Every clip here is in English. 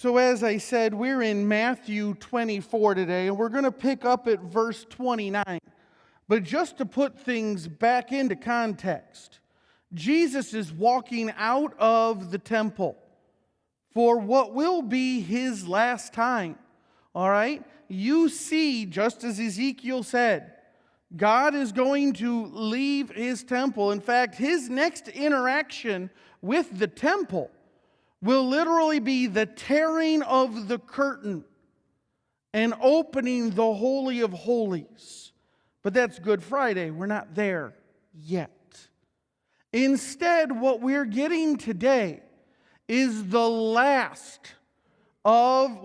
So as I said, we're in Matthew 24 today, and we're going to pick up at verse 29. But just to put things back into context, Jesus is walking out of the temple for what will be his last time. All right? You see, just as Ezekiel said, God is going to leave his temple. In fact, his next interaction with the temple will literally be the tearing of the curtain and opening the Holy of Holies. But that's Good Friday. We're not there yet. Instead, what we're getting today is the last of,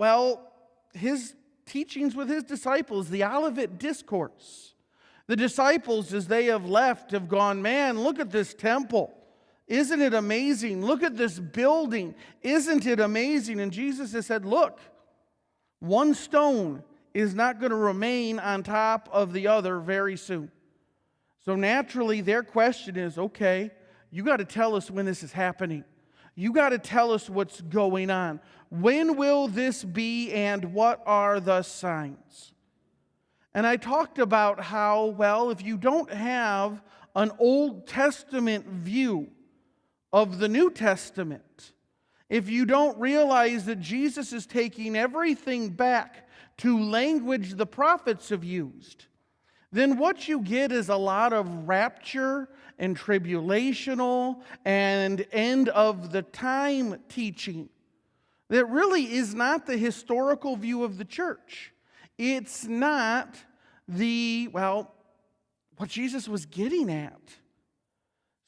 his teachings with his disciples, the Olivet Discourse. The disciples, as they have left, have gone, man, look at this temple. Isn't it amazing? Look at this building. Isn't it amazing? And Jesus has said, look, one stone is not going to remain on top of the other very soon. So naturally, their question is, okay, you got to tell us when this is happening. You got to tell us what's going on. When will this be, and what are the signs? And I talked about how, if you don't have an Old Testament view of the New Testament, if you don't realize that Jesus is taking everything back to language the prophets have used, then what you get is a lot of rapture and tribulational and end of the time teaching that really is not the historical view of the church. It's not what Jesus was getting at.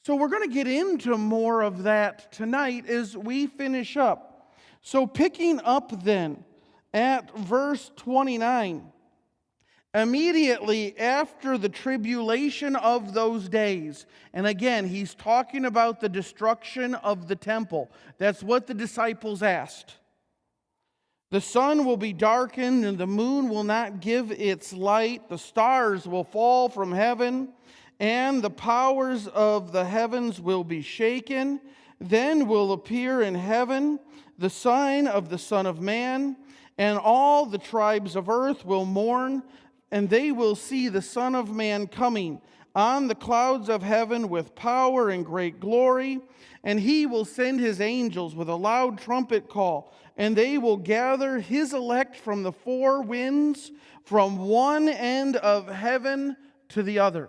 So we're going to get into more of that tonight as we finish up. So picking up then at verse 29, immediately after the tribulation of those days, and again, he's talking about the destruction of the temple. That's what the disciples asked. The sun will be darkened, and the moon will not give its light. The stars will fall from heaven, and the powers of the heavens will be shaken. Then will appear in heaven the sign of the Son of Man, and all the tribes of earth will mourn, and they will see the Son of Man coming on the clouds of heaven with power and great glory. And he will send his angels with a loud trumpet call, and they will gather his elect from the four winds, from one end of heaven to the other.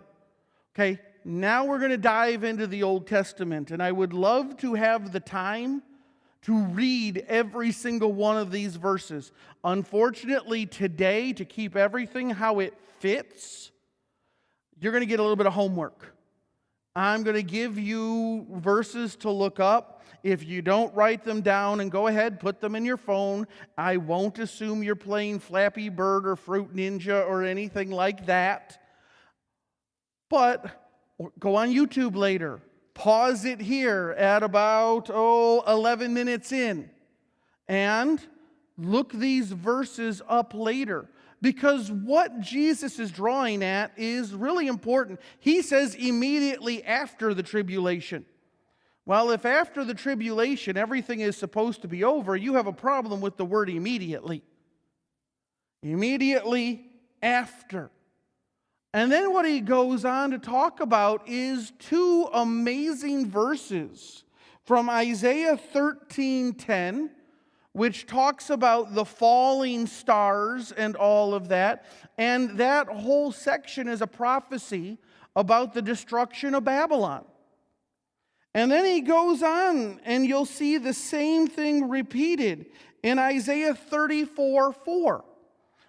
Okay, now we're going to dive into the Old Testament, and I would love to have the time to read every single one of these verses. Unfortunately, today, to keep everything how it fits, you're going to get a little bit of homework. I'm going to give you verses to look up. If you don't write them down, and go ahead, put them in your phone. I won't assume you're playing Flappy Bird or Fruit Ninja or anything like that. But go on YouTube later. Pause it here at about 11 minutes in, and look these verses up later, because what Jesus is drawing at is really important. He says immediately after the tribulation. Well, if after the tribulation everything is supposed to be over, you have a problem with the word immediately. Immediately after. And then what he goes on to talk about is two amazing verses from Isaiah 13:10, which talks about the falling stars and all of that. And that whole section is a prophecy about the destruction of Babylon. And then he goes on, and you'll see the same thing repeated in Isaiah 34:4,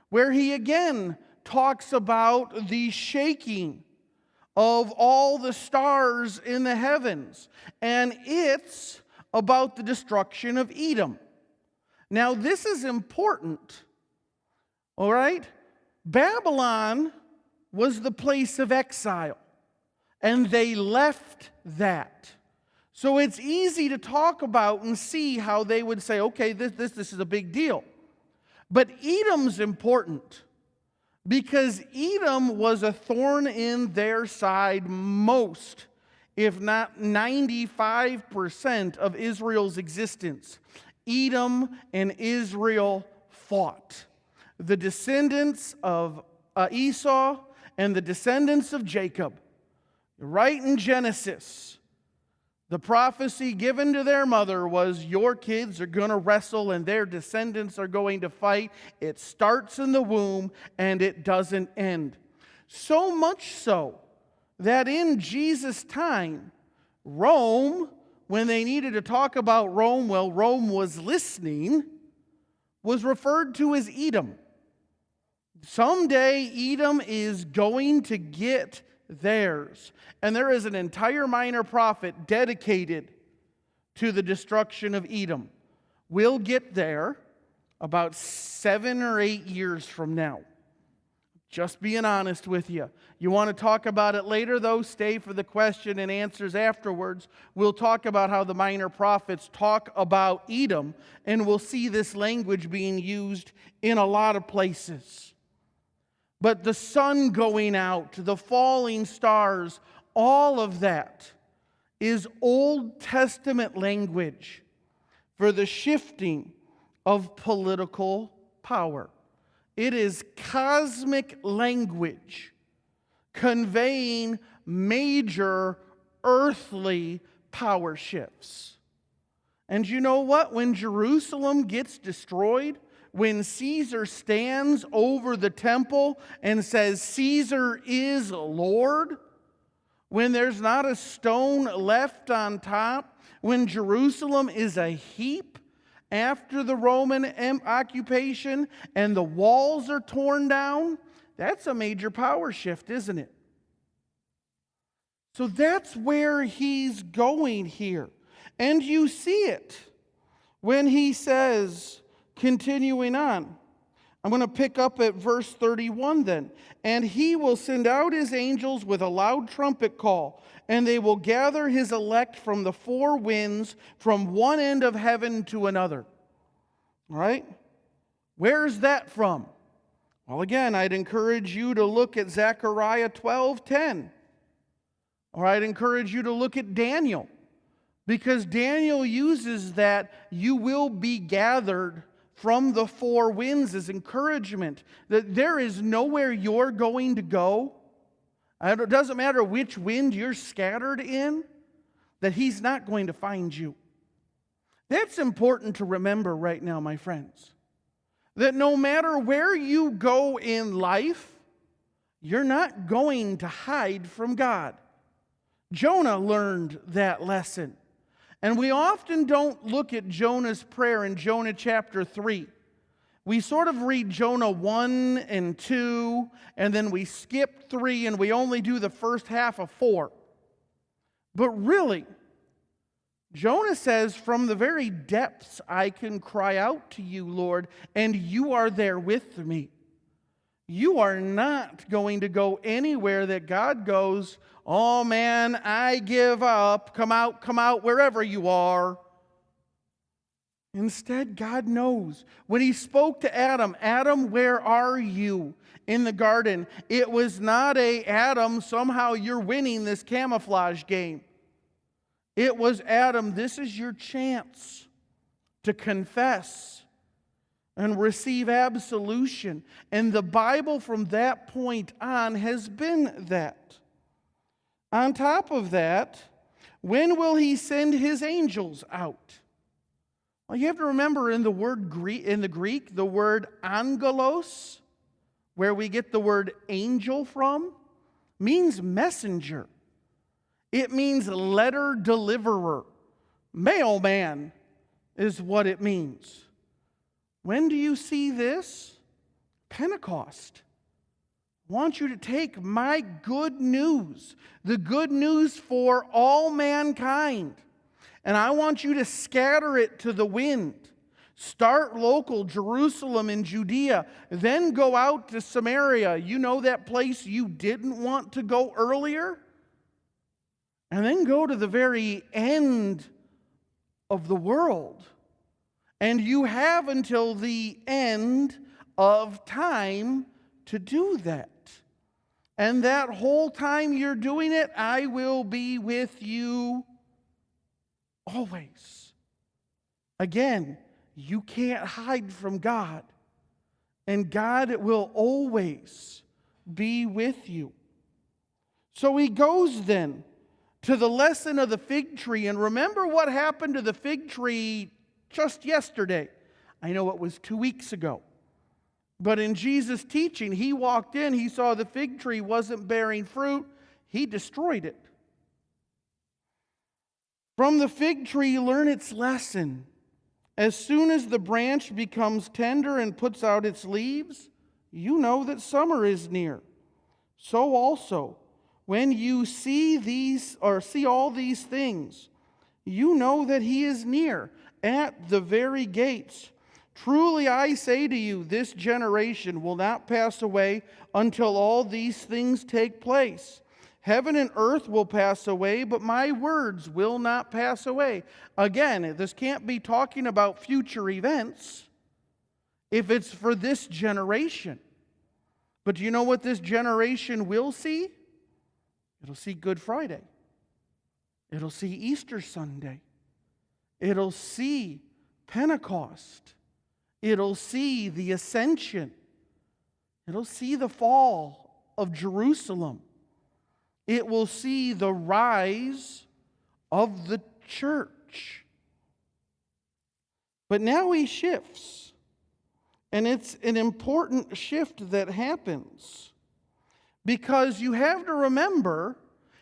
where he again talks about the shaking of all the stars in the heavens. And it's about the destruction of Edom. Now, this is important, all right? Babylon was the place of exile, and they left that. So it's easy to talk about and see how they would say, okay, this is a big deal. But Edom's important, because Edom was a thorn in their side most, if not 95% of Israel's existence. Edom and Israel fought. The descendants of Esau and the descendants of Jacob. Right in Genesis, the prophecy given to their mother was, your kids are going to wrestle and their descendants are going to fight. It starts in the womb and it doesn't end. So much so that in Jesus' time, Rome, when they needed to talk about Rome, well, Rome was listening, was referred to as Edom. Someday, Edom is going to get theirs. And there is an entire minor prophet dedicated to the destruction of Edom. We'll get there about 7 or 8 years from now. Just being honest with you. You want to talk about it later, though? Stay for the question and answers afterwards. We'll talk about how the minor prophets talk about Edom, and we'll see this language being used in a lot of places. But the sun going out, the falling stars, all of that is Old Testament language for the shifting of political power. It is cosmic language conveying major earthly power shifts. And you know what? When Jerusalem gets destroyed, when Caesar stands over the temple and says, Caesar is Lord, when there's not a stone left on top, when Jerusalem is a heap after the Roman occupation and the walls are torn down, that's a major power shift, isn't it? So that's where he's going here. And you see it when he says, continuing on, I'm going to pick up at verse 31 then. And he will send out his angels with a loud trumpet call, and they will gather his elect from the four winds, from one end of heaven to another. All right? Where's that from? Well, again, I'd encourage you to look at Zechariah 12:10. Or I'd encourage you to look at Daniel, because Daniel uses that you will be gathered from the four winds as encouragement, that there is nowhere you're going to go. It doesn't matter which wind you're scattered in, that he's not going to find you. That's important to remember right now, my friends. That no matter where you go in life, you're not going to hide from God. Jonah learned that lesson. And we often don't look at Jonah's prayer in Jonah chapter 3. We sort of read Jonah 1 and 2, and then we skip 3, and we only do the first half of 4. But really, Jonah says, from the very depths I can cry out to you, Lord, and you are there with me. You are not going to go anywhere that God goes, oh man, I give up, come out, wherever you are. Instead, God knows. When he spoke to Adam, Adam, where are you in the garden? It was not Adam, somehow you're winning this camouflage game. It was, Adam, this is your chance to confess and receive absolution. And the Bible from that point on has been that. On top of that, when will he send his angels out? Well, you have to remember in the Greek, the word angelos, where we get the word angel from, means messenger. It means letter deliverer. Mailman is what it means. When do you see this? Pentecost. I want you to take my good news, the good news for all mankind, and I want you to scatter it to the wind. Start local, Jerusalem and Judea, then go out to Samaria. You know that place you didn't want to go earlier? And then go to the very end of the world. And you have until the end of time to do that. And that whole time you're doing it, I will be with you always. Again, you can't hide from God. And God will always be with you. So he goes then to the lesson of the fig tree. And remember what happened to the fig tree just yesterday. I know it was 2 weeks ago. But in Jesus' teaching, he walked in, he saw the fig tree wasn't bearing fruit. He destroyed it. From the fig tree, learn its lesson. As soon as the branch becomes tender and puts out its leaves, you know that summer is near. So also, when you see all these things, you know that he is near, at the very gates. Truly I say to you, this generation will not pass away until all these things take place. Heaven and earth will pass away, but my words will not pass away. Again, this can't be talking about future events if it's for this generation. But do you know what this generation will see? It'll see Good Friday. It'll see Easter Sunday. It'll see Pentecost. It'll see the ascension. It'll see the fall of Jerusalem. It will see the rise of the church. But now he shifts. And it's an important shift that happens. Because you have to remember,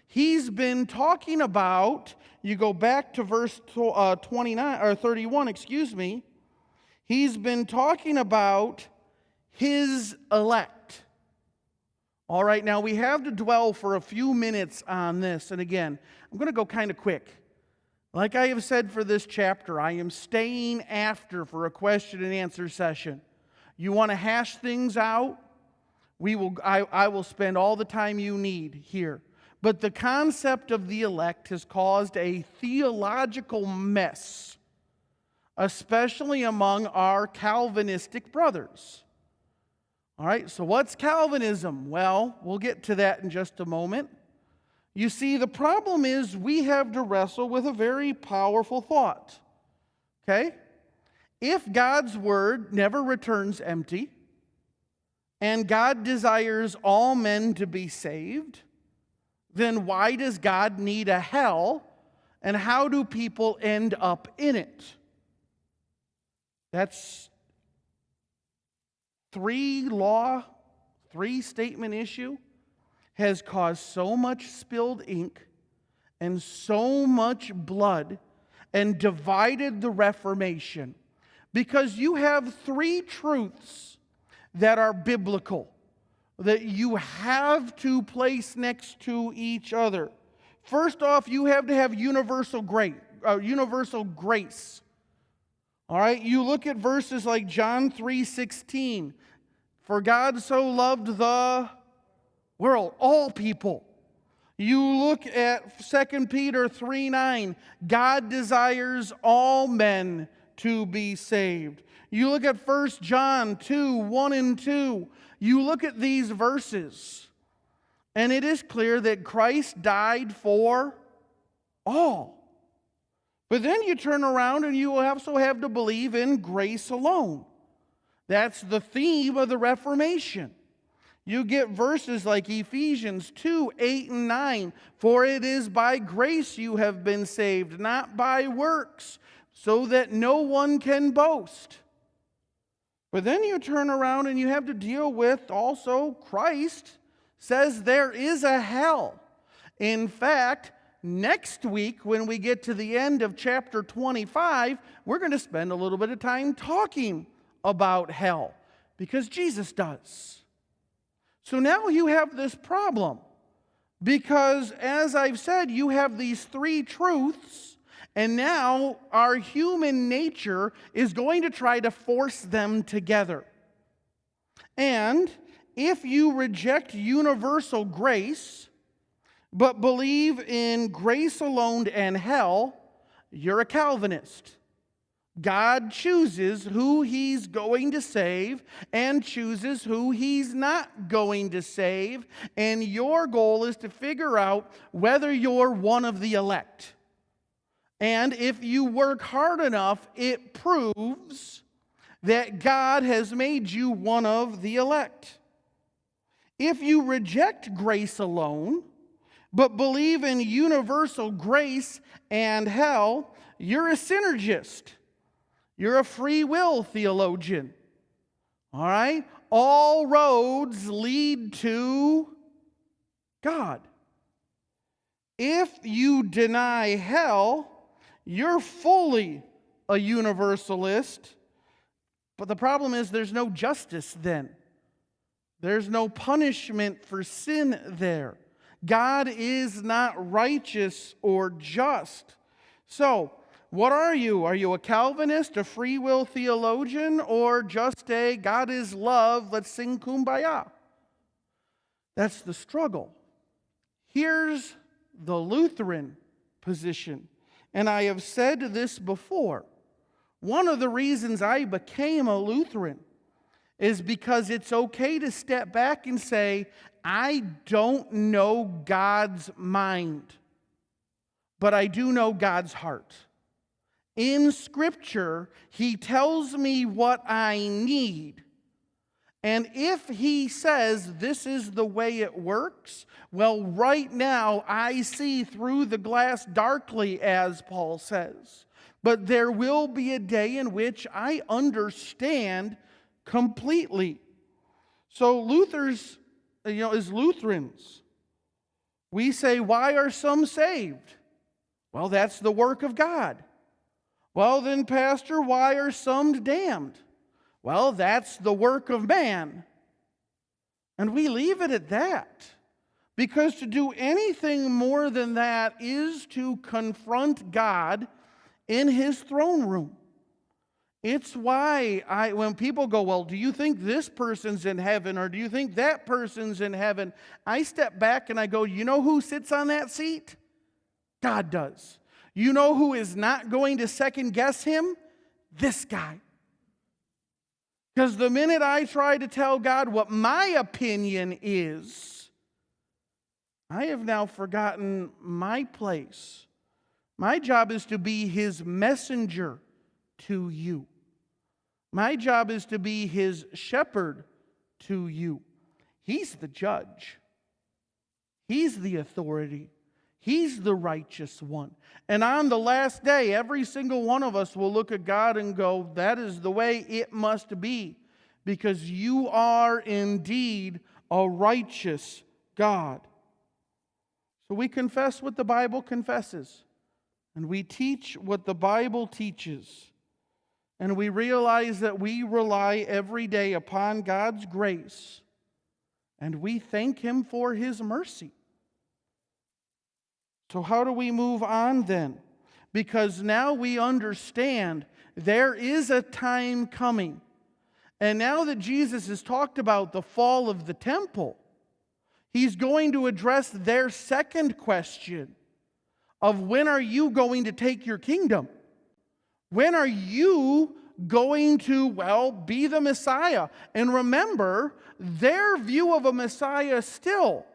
he's been talking about, you go back to verse 31, he's been talking about his elect. All right, now we have to dwell for a few minutes on this. And again, I'm going to go kind of quick. Like I have said for this chapter, I am staying after for a question and answer session. You want to hash things out? I will spend all the time you need here. But the concept of the elect has caused a theological mess, especially among our Calvinistic brothers. All right, so what's Calvinism? Well, we'll get to that in just a moment. You see, the problem is we have to wrestle with a very powerful thought. Okay? If God's word never returns empty, and God desires all men to be saved, then why does God need a hell, and how do people end up in it? That's three-statement issue has caused so much spilled ink and so much blood and divided the Reformation because you have three truths that are biblical that you have to place next to each other. First off, you have to have universal grace. All right, you look at verses like John 3:16. For God so loved the world, all people. You look at 2 Peter 3:9. God desires all men to be saved. You look at 1 John 2:1 and 2. You look at these verses, and it is clear that Christ died for all. But then you turn around and you also have to believe in grace alone. That's the theme of the Reformation. You get verses like Ephesians 2:8 and 9. For it is by grace you have been saved, not by works, so that no one can boast. But then you turn around and you have to deal with also Christ says there is a hell. In fact, next week, when we get to the end of chapter 25, we're going to spend a little bit of time talking about hell, because Jesus does. So now you have this problem, because as I've said, you have these three truths, and now our human nature is going to try to force them together. And if you reject universal grace, but believe in grace alone and hell, you're a Calvinist. God chooses who He's going to save and chooses who He's not going to save, and your goal is to figure out whether you're one of the elect. And if you work hard enough, it proves that God has made you one of the elect. If you reject grace alone, but believe in universal grace and hell, you're a synergist. You're a free will theologian. All right? All roads lead to God. If you deny hell, you're fully a universalist. But the problem is there's no justice then. There's no punishment for sin there. God is not righteous or just. So, what are you? Are you a Calvinist, a free will theologian, or just a God is love, let's sing kumbaya? That's the struggle. Here's the Lutheran position. And I have said this before. One of the reasons I became a Lutheran is because it's okay to step back and say, I don't know God's mind, but I do know God's heart. In Scripture, He tells me what I need. And if He says this is the way it works, well, right now I see through the glass darkly, as Paul says. But there will be a day in which I understand completely. So as Lutherans, we say, why are some saved? Well, that's the work of God. Well, then, Pastor, why are some damned? Well, that's the work of man. And we leave it at that. Because to do anything more than that is to confront God in His throne room. It's why when people go, well, do you think this person's in heaven or do you think that person's in heaven? I step back and I go, you know who sits on that seat? God does. You know who is not going to second guess Him? This guy. Because the minute I try to tell God what my opinion is, I have now forgotten my place. My job is to be His messenger to you. My job is to be His shepherd to you. He's the judge. He's the authority. He's the righteous one. And on the last day, every single one of us will look at God and go, that is the way it must be, because you are indeed a righteous God. So we confess what the Bible confesses, and we teach what the Bible teaches, and we realize that we rely every day upon God's grace, and we thank Him for His mercy. So how do we move on then? Because now we understand there is a time coming. And now that Jesus has talked about the fall of the temple, He's going to address their second question of when are you going to take your kingdom? When are you going to, be the Messiah? And remember, their view of a Messiah still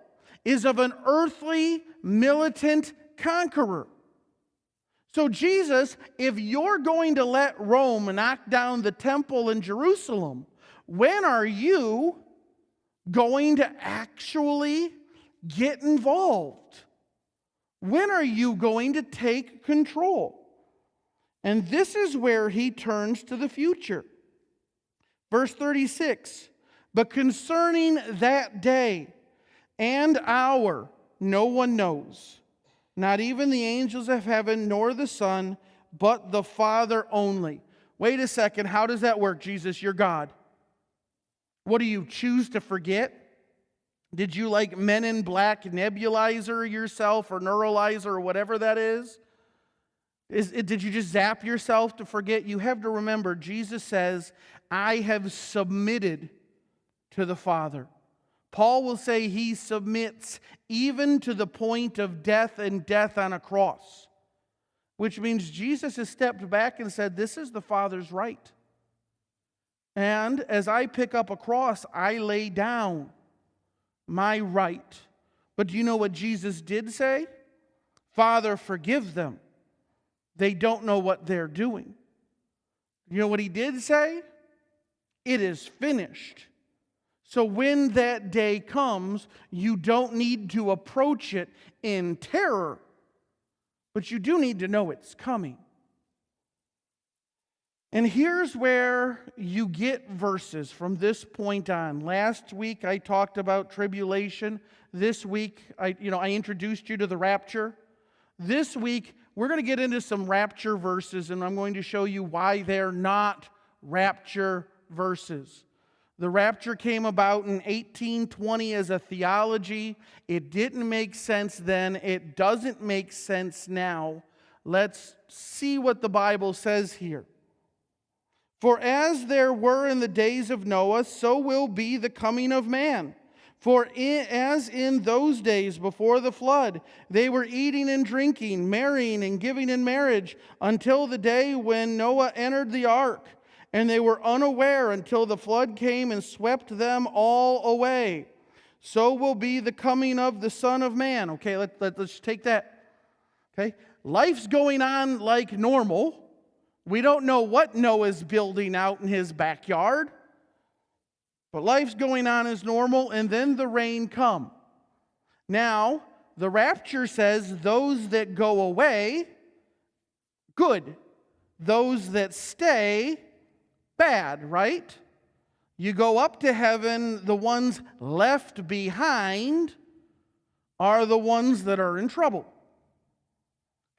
is of an earthly, militant conqueror. So Jesus, if you're going to let Rome knock down the temple in Jerusalem, when are you going to actually get involved? When are you going to take control? And this is where He turns to the future. Verse 36, but concerning that day and hour, no one knows, not even the angels of heaven, nor the Son, but the Father only. Wait a second, how does that work, Jesus? You're God. What do you choose to forget? Did you like Men in Black nebulizer yourself or neuralizer or whatever that is? Did you just zap yourself to forget? You have to remember, Jesus says, I have submitted to the Father. Paul will say He submits even to the point of death and death on a cross, which means Jesus has stepped back and said, this is the Father's right. And as I pick up a cross, I lay down my right. But do you know what Jesus did say? Father, forgive them. They don't know what they're doing. You know what he did say? It is finished. So when that day comes, you don't need to approach it in terror, but you do need to know it's coming. And here's where you get verses from this point on. Last week I talked about tribulation. This week I introduced you to the rapture. This week we're going to get into some rapture verses, and I'm going to show you why they're not rapture verses. The rapture came about in 1820 as a theology. It didn't make sense then. It doesn't make sense now. Let's see what the Bible says here. For as there were in the days of Noah, so will be the coming of man. For as in those days before the flood, they were eating and drinking, marrying and giving in marriage, until the day when Noah entered the ark. And they were unaware until the flood came and swept them all away. So will be the coming of the Son of Man. Okay, let's take that. Okay, life's going on like normal. We don't know what Noah's building out in his backyard. But life's going on as normal, and then the rain come. Now, the rapture says those that go away, good. Those that stay, bad, right? You go up to heaven, the ones left behind are the ones that are in trouble.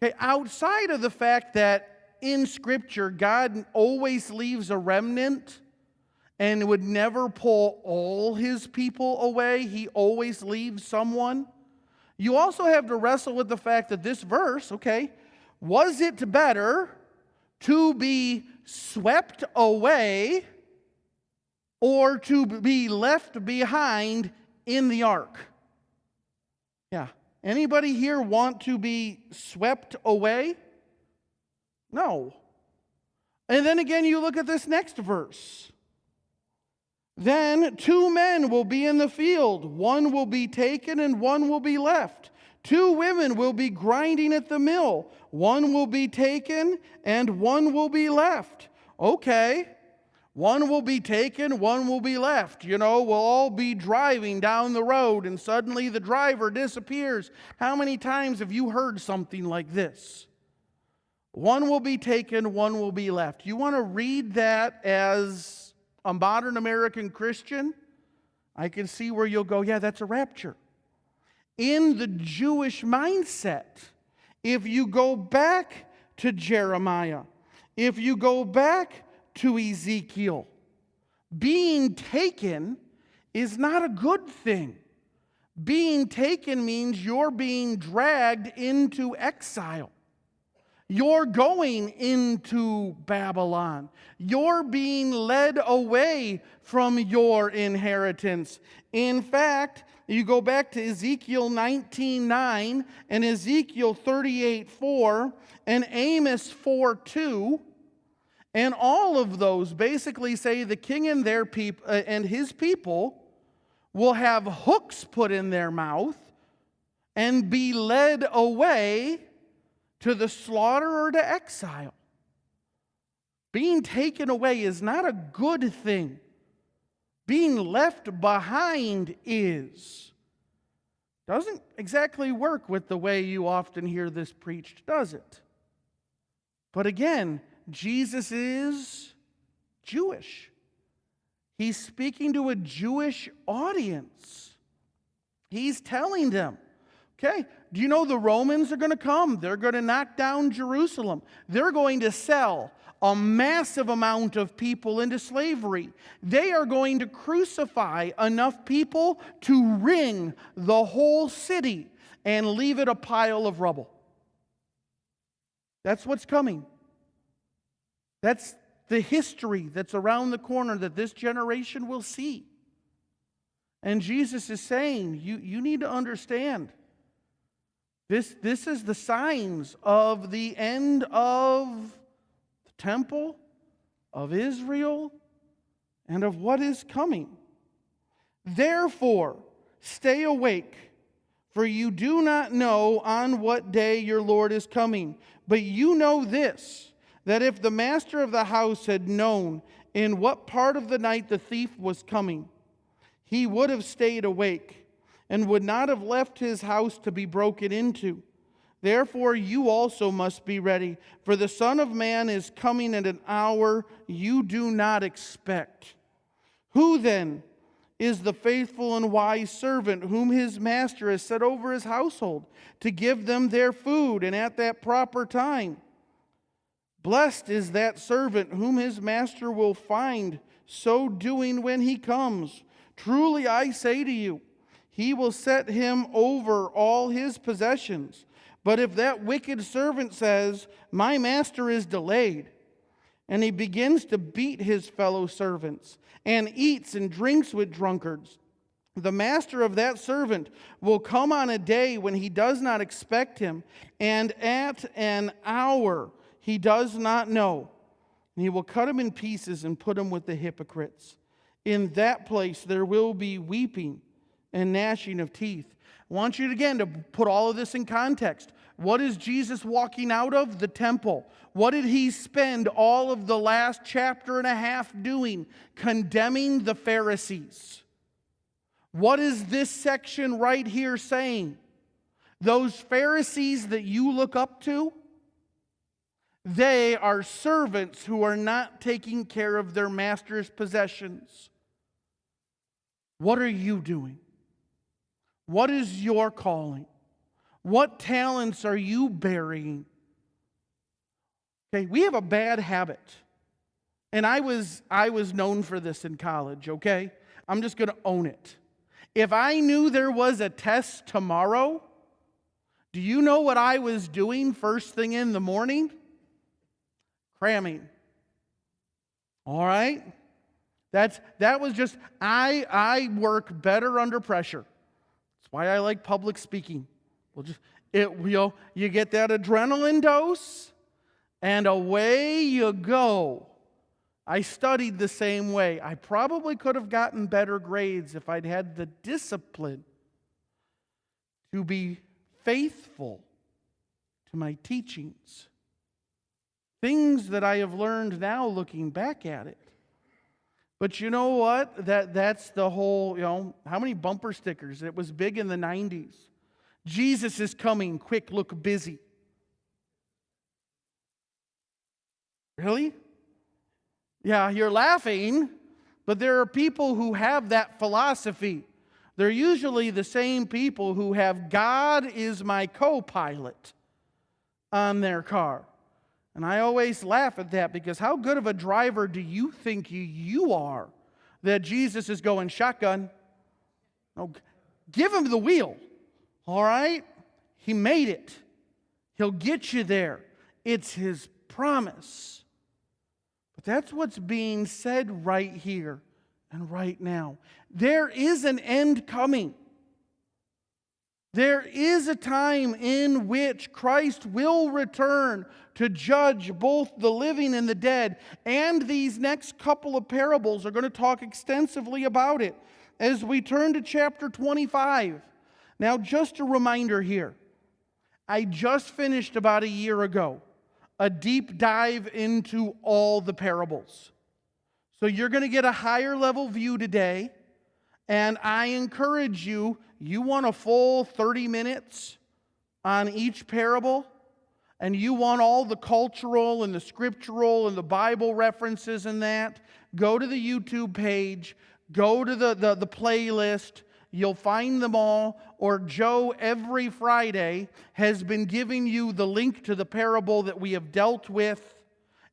Okay, outside of the fact that in Scripture, God always leaves a remnant and would never pull all His people away. He always leaves someone. You also have to wrestle with the fact that this verse, okay, was it better to be swept away or to be left behind in the ark? Yeah. Anybody here want to be swept away? No. And then again, you look at this next verse. Then 2 men will be in the field. One will be taken and one will be left. 2 women will be grinding at the mill. One will be taken and one will be left. Okay. One will be taken, one will be left. You know, we'll all be driving down the road and suddenly the driver disappears. How many times have you heard something like this? One will be taken, one will be left. You want to read that as a modern American Christian? I can see where you'll go, yeah, that's a rapture. In the Jewish mindset, if you go back to Jeremiah, if you go back to Ezekiel, being taken is not a good thing. Being taken means you're being dragged into exile. You're going into Babylon. You're being led away from your inheritance. In fact, you go back to Ezekiel 19:9 and Ezekiel 38:4 and Amos 4:2, and all of those basically say the king and his people will have hooks put in their mouth and be led away to the slaughter or to exile. Being taken away is not a good thing. Being left behind is. Doesn't exactly work with the way you often hear this preached, does it? But again, Jesus is Jewish. He's speaking to a Jewish audience. He's telling them, okay, do you know the Romans are going to come? They're going to knock down Jerusalem. They're going to sell a massive amount of people into slavery. They are going to crucify enough people to wring the whole city and leave it a pile of rubble. That's what's coming. That's the history that's around the corner that this generation will see. And Jesus is saying, you need to understand, this is the signs of the end of the temple, of Israel, and of what is coming. Therefore, stay awake, For you do not know on what day your Lord is coming. But you know this, that if the master of the house had known in what part of the night the thief was coming, he would have stayed awake and would not have left his house to be broken into. Therefore you also must be ready, for the Son of Man is coming at an hour you do not expect. Who then is the faithful and wise servant whom his master has set over his household to give them their food and at that proper time? Blessed is that servant whom his master will find so doing when he comes. Truly I say to you, he will set him over all his possessions. But if that wicked servant says, my master is delayed, and he begins to beat his fellow servants, and eats and drinks with drunkards, the master of that servant will come on a day when he does not expect him, and at an hour he does not know. And he will cut him in pieces and put him with the hypocrites. In that place there will be weeping and gnashing of teeth. I want you again to put all of this in context. What is Jesus walking out of? The temple. What did he spend all of the last chapter and a half doing? Condemning the Pharisees. What is this section right here saying? Those Pharisees that you look up to, they are servants who are not taking care of their master's possessions. What are you doing? What is your calling? What talents are you burying? Okay, we have a bad habit. And I was known for this in college, okay? I'm just going to own it. If I knew there was a test tomorrow, do you know what I was doing first thing in the morning? Cramming. All right? That was just, I work better under pressure. That's why I like public speaking. You get that adrenaline dose, and away you go. I studied the same way. I probably could have gotten better grades if I'd had the discipline to be faithful to my teachings. Things that I have learned now looking back at it. But you know what? That's the whole, how many bumper stickers? It was big in the 90s. Jesus is coming, quick, look busy. Really? Yeah, you're laughing, but there are people who have that philosophy. They're usually the same people who have God is my co-pilot on their car. And I always laugh at that because how good of a driver do you think you are that Jesus is going shotgun? No, give him the wheel, all right? He made it. He'll get you there. It's his promise. But that's what's being said right here and right now. There is an end coming. There is a time in which Christ will return to judge both the living and the dead. And these next couple of parables are going to talk extensively about it as we turn to chapter 25. Now, just a reminder here. I just finished about a year ago a deep dive into all the parables. So you're going to get a higher level view today. And I encourage you, you want a full 30 minutes on each parable, and you want all the cultural and the scriptural and the Bible references in that, go to the YouTube page, go to the playlist. You'll find them all. Or Joe, every Friday, has been giving you the link to the parable that we have dealt with.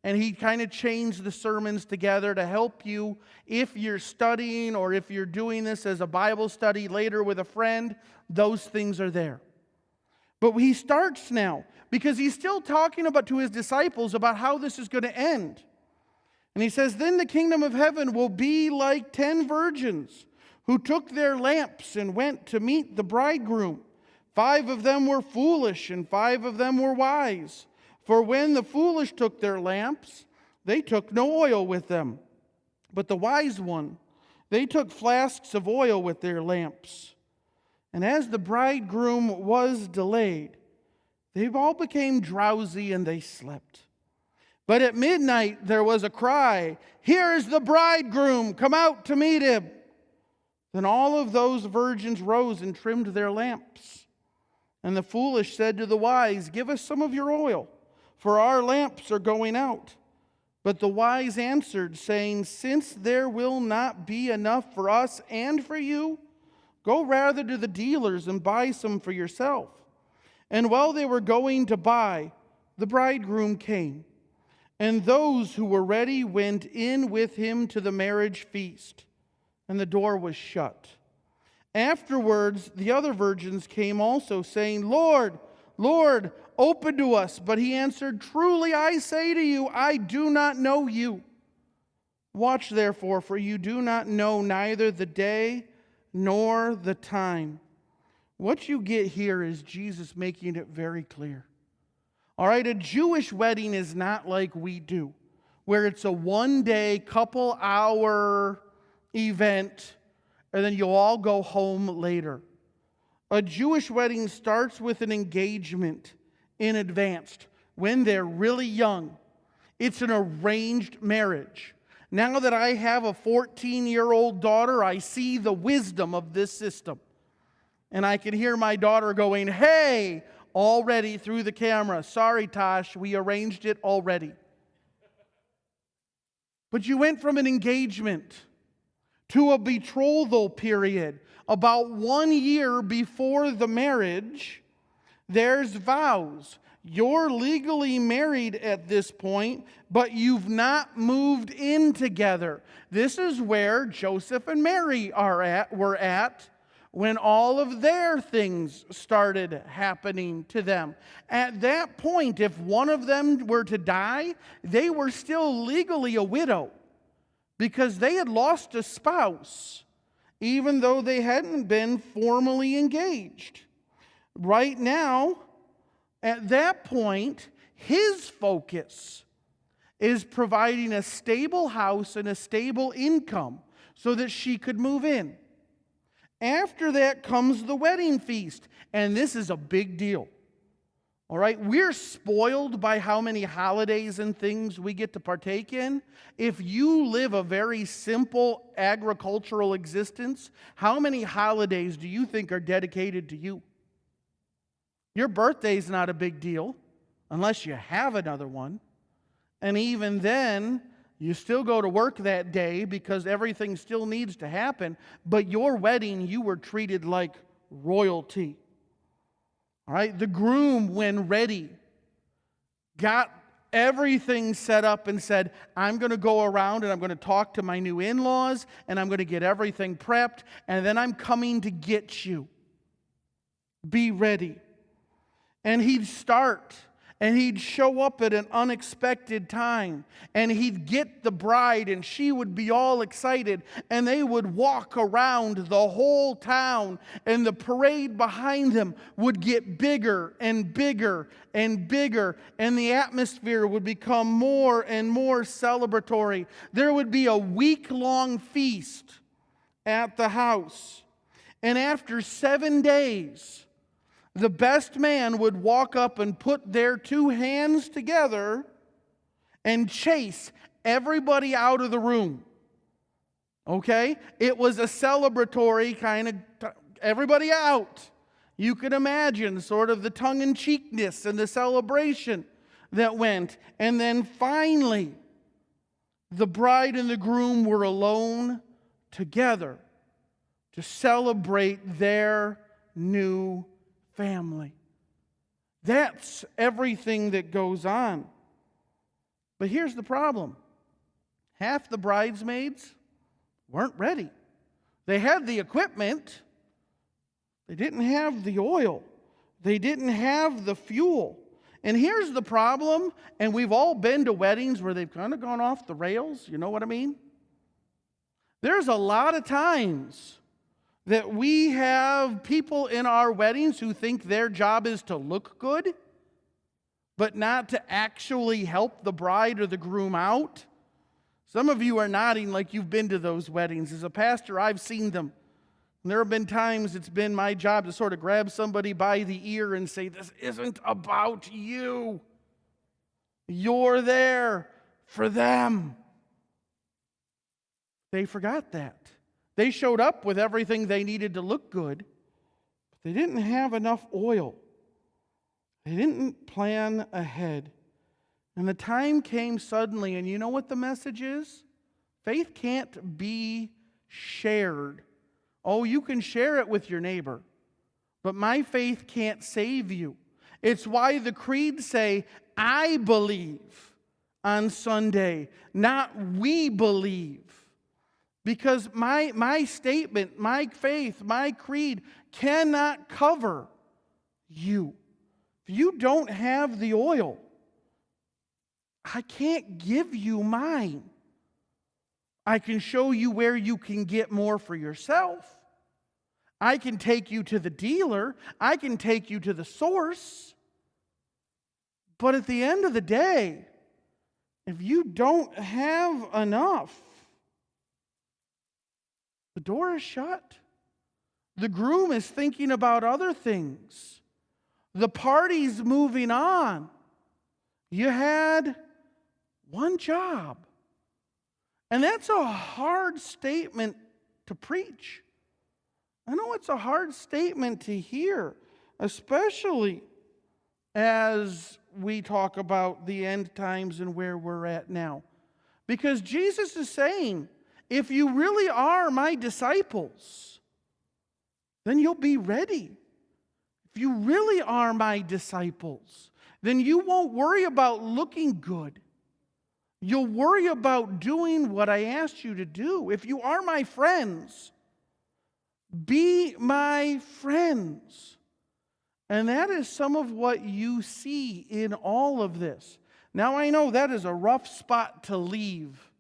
And he kind of changed the sermons together to help you if you're studying or if you're doing this as a Bible study later with a friend. Those things are there. But he starts now because he's still talking to his disciples about how this is going to end. And he says, then the kingdom of heaven will be like 10 virgins who took their lamps and went to meet the bridegroom. 5 of them were foolish and 5 of them were wise. For when the foolish took their lamps, they took no oil with them. But the wise one, they took flasks of oil with their lamps. And as the bridegroom was delayed, they all became drowsy and they slept. But at midnight there was a cry, 'Here is the bridegroom, come out to meet him.' Then all of those virgins rose and trimmed their lamps. And the foolish said to the wise, 'Give us some of your oil, for our lamps are going out.' But the wise answered, saying, 'Since there will not be enough for us and for you, go rather to the dealers and buy some for yourself.' And while they were going to buy, the bridegroom came. And those who were ready went in with him to the marriage feast, and the door was shut. Afterwards, the other virgins came also, saying, 'Lord, Lord, open to us.' But he answered, 'Truly I say to you, I do not know you. Watch therefore, for you do not know neither the day nor the time.'" What you get here is Jesus making it very clear. All right, a Jewish wedding is not like we do, where it's a one-day, couple-hour event, and then you'll all go home later. A Jewish wedding starts with an engagement in advance when they're really young. It's an arranged marriage. Now that I have a 14-year-old daughter, I see the wisdom of this system. And I can hear my daughter going, "Hey," already through the camera. "Sorry, Tosh, we arranged it already." But you went from an engagement to a betrothal period. About 1 year before the marriage, there's vows. You're legally married at this point, but you've not moved in together. This is where Joseph and Mary were at when all of their things started happening to them. At that point, if one of them were to die, they were still legally a widow because they had lost a spouse, even though they hadn't been formally engaged. Right now, at that point, his focus is providing a stable house and a stable income so that she could move in. After that comes the wedding feast, and this is a big deal. All right, we're spoiled by how many holidays and things we get to partake in. If you live a very simple agricultural existence, how many holidays do you think are dedicated to you? Your birthday's not a big deal unless you have another one. And even then, you still go to work that day because everything still needs to happen. But your wedding, you were treated like royalty. All right, the groom, when ready, got everything set up and said, "I'm going to go around and I'm going to talk to my new in-laws and I'm going to get everything prepped and then I'm coming to get you. Be ready." And he'd start, and he'd show up at an unexpected time, and he'd get the bride, and she would be all excited, and they would walk around the whole town, and the parade behind them would get bigger and bigger and bigger, and the atmosphere would become more and more celebratory. There would be a week-long feast at the house, and after 7 days, the best man would walk up and put their two hands together and chase everybody out of the room. Okay? It was a celebratory kind of, everybody out. You could imagine sort of the tongue-in-cheekness and the celebration that went. And then finally, the bride and the groom were alone together to celebrate their new family. That's everything that goes on. But here's the problem. Half the bridesmaids weren't ready. They had the equipment. They didn't have the oil. They didn't have the fuel. And here's the problem, and we've all been to weddings where they've kind of gone off the rails. You know what I mean? There's a lot of times that we have people in our weddings who think their job is to look good, but not to actually help the bride or the groom out. Some of you are nodding like you've been to those weddings. As a pastor, I've seen them. And there have been times it's been my job to sort of grab somebody by the ear and say, this isn't about you. You're there for them. They forgot that. They showed up with everything they needed to look good, but they didn't have enough oil. They didn't plan ahead. And the time came suddenly, and you know what the message is? Faith can't be shared. Oh, you can share it with your neighbor, but my faith can't save you. It's why the creeds say, I believe on Sunday, not we believe. Because my statement, my faith, my creed cannot cover you. If you don't have the oil, I can't give you mine. I can show you where you can get more for yourself. I can take you to the dealer. I can take you to the source. But at the end of the day, if you don't have enough, the door is shut. The groom is thinking about other things. The party's moving on. You had one job. And that's a hard statement to preach. I know it's a hard statement to hear, especially as we talk about the end times and where we're at now. Because Jesus is saying, if you really are my disciples, then you'll be ready. If you really are my disciples, then you won't worry about looking good. You'll worry about doing what I asked you to do. If you are my friends, be my friends. And that is some of what you see in all of this. Now I know that is a rough spot to leave.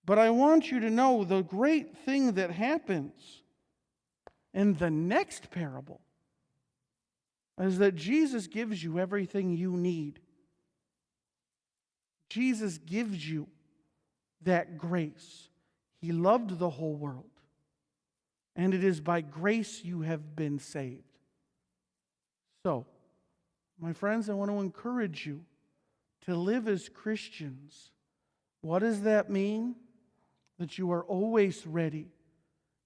But I want you to know the great thing that happens in the next parable is that Jesus gives you everything you need. Jesus gives you that grace. He loved the whole world. And it is by grace you have been saved. So, my friends, I want to encourage you to live as Christians. What does that mean? That you are always ready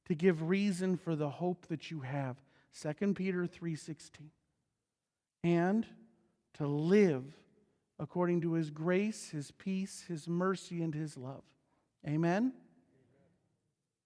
to give reason for the hope that you have. 2 Peter 3:16. And to live according to His grace, His peace, His mercy, and His love. Amen?